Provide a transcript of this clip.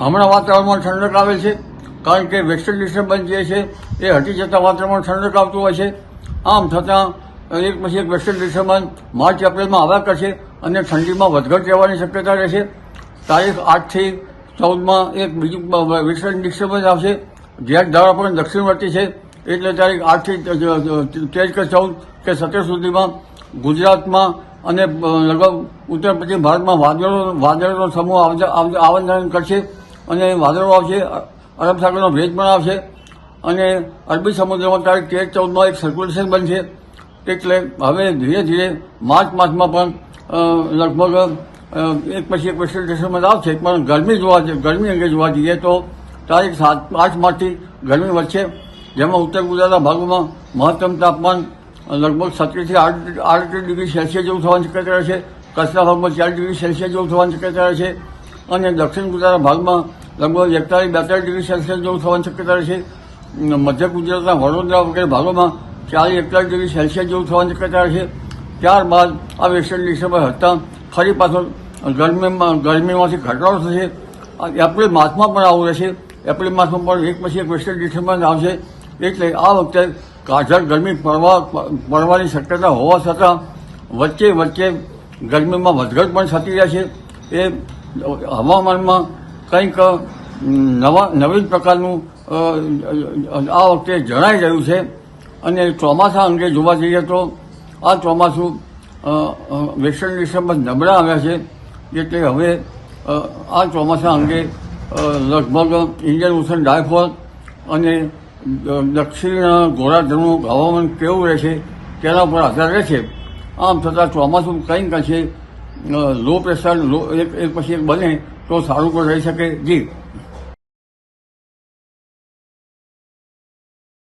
હમણાં વાતાવરણમાં ઠંડક આવે છે, કારણ કે વેસ્ટર્ન ડિસ્ટર્બન્સ જે છે એ હટી જતાં વાતાવરણમાં ઠંડક આવતું હોય છે. આમ છતાં એક પછી એક વેસ્ટર્ન ડિસ્ટર્બન્સ માર્ચ એપ્રિલમાં આવ્યા કરશે અને ઠંડીમાં વધઘટ રહેવાની શક્યતા રહેશે. તારીખ 8 થી 14 એક બીજું વેસ્ટર્ન ડિસ્ટર્બન્સ આવશે. જેટ ધારા પણ દક્ષિણવર્તી છે, એટલે તારીખ 8 થી 13 કે 14 કે 17 સુધીમાં ગુજરાતમાં અને લગભગ ઉત્તર પશ્ચિમ ભારતમાં વાદળોનો સમૂહ આવન કરશે અને વાદળો આવશે. અરબ સાગરનો ભેજ પણ આવશે અને અરબી સમુદ્રમાં તારીખ 13-14 એક સર્ક્યુલેશન બનશે. એટલે હવે ધીરે ધીરે માર્ચ માસમાં પણ લગભગ એક પછી એક વેસ્ટર્ન ડિસ્ટર્બન્સ આવશે. પણ ગરમી અંગે જોવા જઈએ તો તારીખ 8 માર્ચથી ગરમી વધશે, જેમાં ઉત્તર ગુજરાતના ભાગોમાં મહત્તમ તાપમાન લગભગ 17 થી 38 ડિગ્રી સેલ્સિયસ જેવું થવાની શક્યતા રહેશે. કચ્છના ભાગમાં 4 ડિગ્રી સેલ્સિયસ જેવું થવાની શક્યતા રહેશે અને દક્ષિણ ગુજરાતના ભાગમાં લગભગ 41-42 ડિગ્રી સેલ્સિયસ જેવું થવાની શક્યતા રહેશે. મધ્ય ગુજરાતના વડોદરા વગેરે ભાગોમાં 40-41 ડિગ્રી સેલ્સિયસ જેવું થવાની શક્યતા રહેશે. ત્યારબાદ આ વેસ્ટર્ન ડિસ્ટર્બન્સ હટતા ફરી પાછો ગરમીમાંથી ઘટાડો થશે. એપ્રિલ માસમાં પણ આવું રહેશે. એપ્રિલ માસમાં પણ એક પછી એક વેસ્ટર્ન ડિસ્ટર્બન્સ આવશે. એટલે આ વખતે કાઢળ ગરમી પડવાની શક્યતા હોવા છતાં વચ્ચે ગરમીમાં વધઘટ પણ થતી રહે છે. એ હવામાનમાં કંઈક નવીન પ્રકારનું આ વખતે જણાઈ રહ્યું છે. અને ચોમાસા અંગે જોવા જઈએ તો આ ચોમાસું વેસ્ટર્ન ડિસ્ટર્બન્સ નબળા આવ્યા છે. એટલે હવે આ ચોમાસા અંગે લગભગ ઇન્ડિયન ઓશન ડાયફોલ અને દક્ષિણ ગોળાર્ધનું હવામાન કેવું રહેશે તેના ઉપર આધાર રહેશે. આમ છતાં ચોમાસું કંઈક અંશે લો પ્રેશર એક પછી એક બને તો સારું પણ રહી શકે. જી.